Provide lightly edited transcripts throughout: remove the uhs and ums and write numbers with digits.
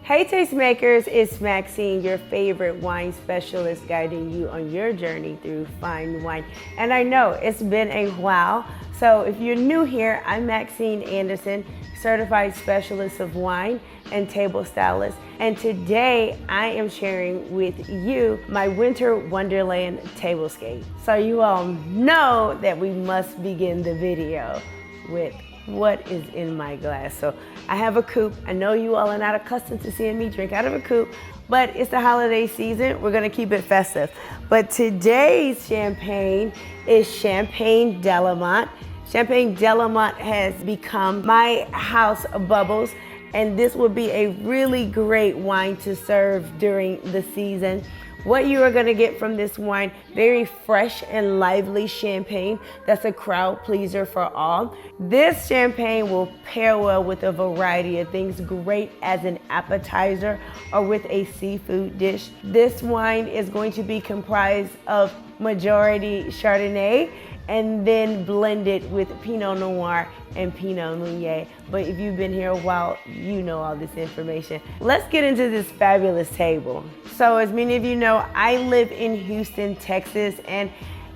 Hey tastemakers, it's Maxine, your favorite wine specialist, guiding you on your journey through fine wine. And I know it's been a while, so if you're new here, I'm Maxine Anderson, certified specialist of wine and table stylist. And today I am sharing with you my Winter Wonderland Tablescape. So you all know that we must begin the video with what is in my glass. So I have a coupe. I know you all are not accustomed to seeing me drink out of a coupe, but it's the holiday season. We're gonna keep it festive. But today's champagne is Champagne Delamotte. Champagne Delamotte has become my house of bubbles, and this will be a really great wine to serve during the season. What you are gonna get from this wine, very fresh and lively champagne that's a crowd pleaser for all. This champagne will pair well with a variety of things, great as an appetizer or with a seafood dish. This wine is going to be comprised of majority Chardonnay and then blended with Pinot Noir and Pinot Meunier. But if you've been here a while, you know all this information. Let's get into this fabulous table. So as many of you know, I live in Houston, Texas, and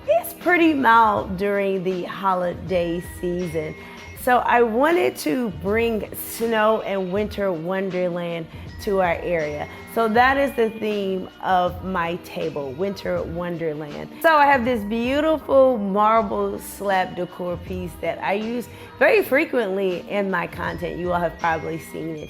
it's pretty mild during the holiday season. So I wanted to bring snow and winter wonderland to our area. So that is the theme of my table, Winter Wonderland. So I have this beautiful marble slab decor piece that I use very frequently in my content. You all have probably seen it.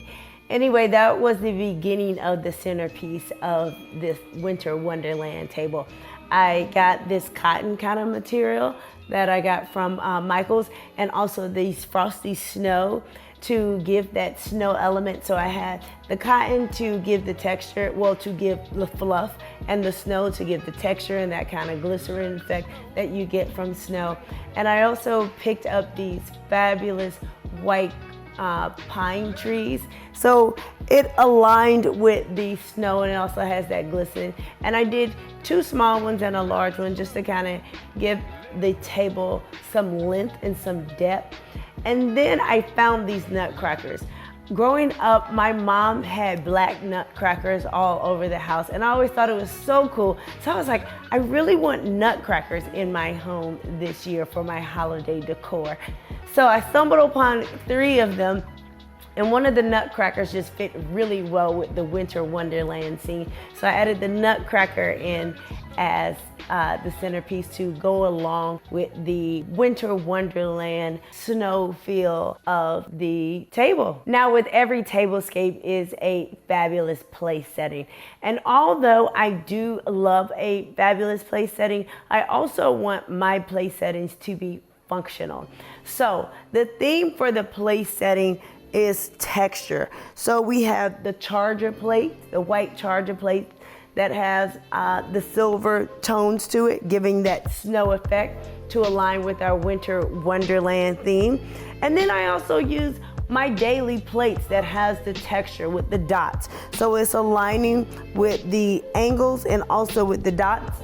Anyway, that was the beginning of the centerpiece of this Winter Wonderland table. I got this cotton kind of material that I got from Michael's, and also these frosty snow to give that snow element. So I had the cotton to give the texture, well, to give the fluff, and the snow to give the texture and that kind of glycerin effect that you get from snow. And I also picked up these fabulous white pine trees. So it aligned with the snow, and it also has that glisten. And I did two small ones and a large one just to kind of give the table some length and some depth. And then I found these nutcrackers. Growing up, my mom had black nutcrackers all over the house, and I always thought it was so cool. So I was like, I really want nutcrackers in my home this year for my holiday decor. So I stumbled upon 3 of them, and one of the nutcrackers just fit really well with the Winter Wonderland scene. So I added the nutcracker in as the centerpiece to go along with the Winter Wonderland snow feel of the table. Now, with every tablescape is a fabulous place setting. And although I do love a fabulous place setting, I also want my place settings to be functional. So the theme for the place setting is texture. So we have the charger plate, the white charger plate that has the silver tones to it, giving that snow effect to align with our Winter Wonderland theme. And then I also use my daily plates that has the texture with the dots. So it's aligning with the angles and also with the dots.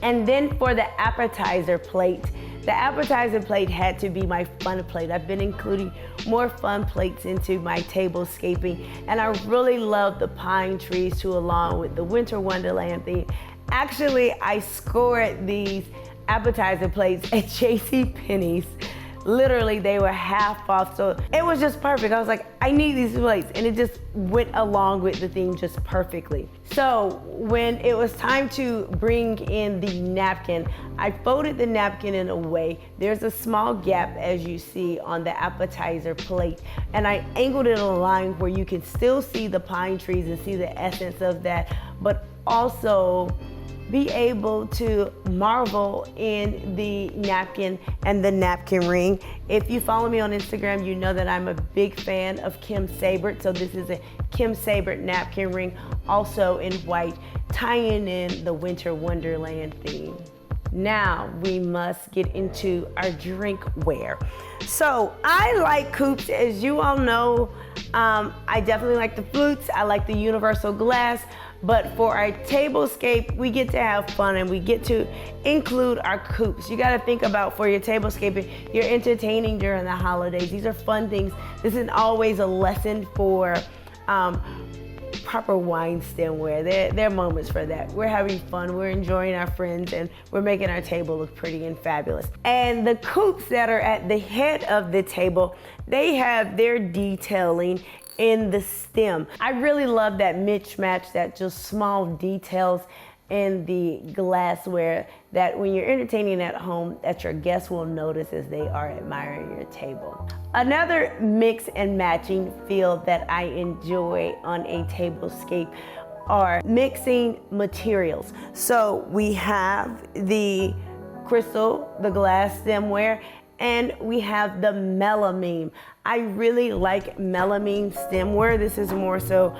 And then for the appetizer plate, the appetizer plate had to be my fun plate. I've been including more fun plates into my tablescaping, and I really love the pine trees to along with the Winter Wonderland theme. Actually, I scored these appetizer plates at JCPenney's. Literally, they were half off, so it was just perfect. I was like, I need these plates, and it just went along with the theme just perfectly. So when it was time to bring in the napkin, I folded the napkin in a way. There's a small gap, as you see on the appetizer plate, and I angled it in a line where you can still see the pine trees and see the essence of that, but also be able to marvel in the napkin and the napkin ring. If you follow me on Instagram, you know that I'm a big fan of Kim Sabert. So this is a Kim Sabert napkin ring, also in white, tying in the Winter Wonderland theme. Now we must get into our drinkware. So I like coupes, as you all know. I definitely like the flutes. I like the universal glass. But for our tablescape, we get to have fun and we get to include our coupes. You gotta think about, for your tablescaping, you're entertaining during the holidays. These are fun things. This isn't always a lesson for proper wine stemware. There are moments for that. We're having fun, we're enjoying our friends, and we're making our table look pretty and fabulous. And the coupes that are at the head of the table, they have their detailing in the stem. I really love that mismatch, that just small details in the glassware that when you're entertaining at home, that your guests will notice as they are admiring your table. Another mix and matching feel that I enjoy on a tablescape are mixing materials. So we have the crystal, the glass stemware, and we have the melamine. I really like melamine stemware. This is more so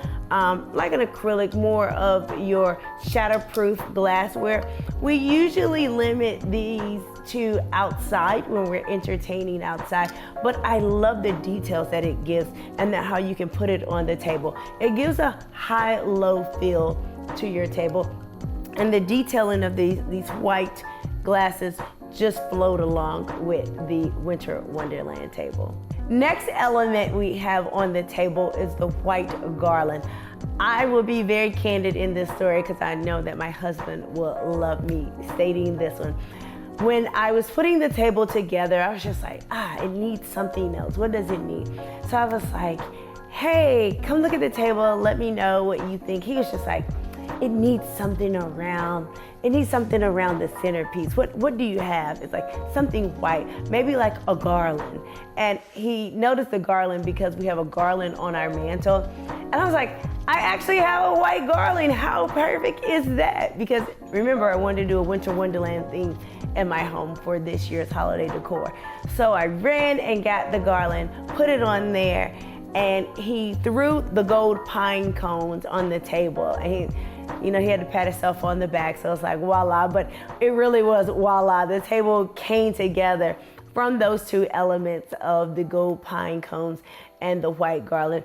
like an acrylic, more of your shatterproof glassware. We usually limit these to outside when we're entertaining outside, but I love the details that it gives and that how you can put it on the table. It gives a high-low feel to your table, and the detailing of these white glasses just float along with the Winter Wonderland table. Next element we have on the table is the white garland. I will be very candid in this story because I know that my husband will love me stating this one. When I was putting the table together, I was just like, it needs something else. What does it need? So I was like, hey, come look at the table, let me know what you think. He was just like, it needs something around. It needs something around the centerpiece. What do you have? It's like something white, maybe like a garland. And he noticed the garland because we have a garland on our mantle. And I was like, I actually have a white garland. How perfect is that? Because remember, I wanted to do a Winter Wonderland theme in my home for this year's holiday decor. So I ran and got the garland, put it on there, and he threw the gold pine cones on the table. And he had to pat himself on the back, so it's like voila, but it really was voila. The table came together from those two elements of the gold pine cones and the white garland.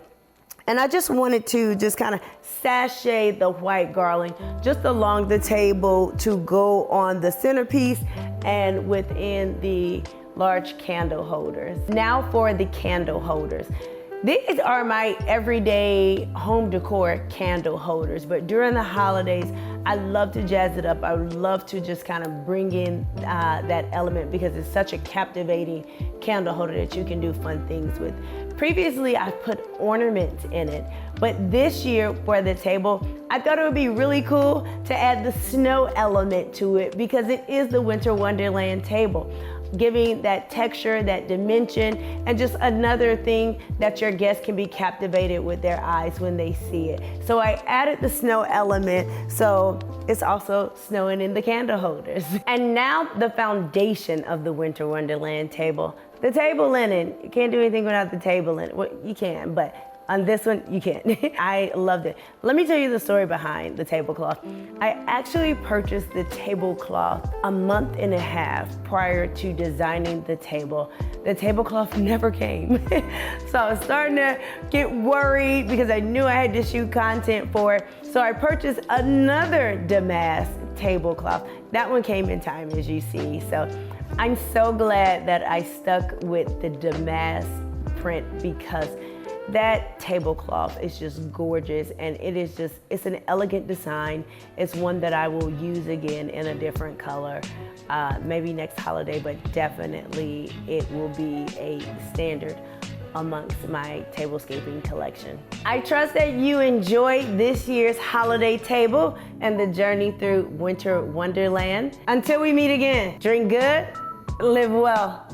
And I just wanted to just kind of sashay the white garland just along the table to go on the centerpiece and within the large candle holders. Now for the candle holders. These are my everyday home decor candle holders, but during the holidays, I love to jazz it up. I would love to just kind of bring in that element because it's such a captivating candle holder that you can do fun things with. Previously, I put ornaments in it, but this year for the table, I thought it would be really cool to add the snow element to it because it is the Winter Wonderland table, giving that texture, that dimension, and just another thing that your guests can be captivated with their eyes when they see it. So I added the snow element, so it's also snowing in the candle holders. And now the foundation of the Winter Wonderland table, the table linen. You can't do anything without the table linen. Well, you can, but on this one, you can't. I loved it. Let me tell you the story behind the tablecloth. I actually purchased the tablecloth a month and a half prior to designing the table. The tablecloth never came. So I was starting to get worried because I knew I had to shoot content for it. So I purchased another damask tablecloth. That one came in time, as you see. So I'm so glad that I stuck with the damask print because that tablecloth is just gorgeous, and it's an elegant design. It's one that I will use again in a different color, maybe next holiday, but definitely it will be a standard amongst my tablescaping collection. I trust that you enjoyed this year's holiday table and the journey through Winter Wonderland. Until we meet again, drink good, live well.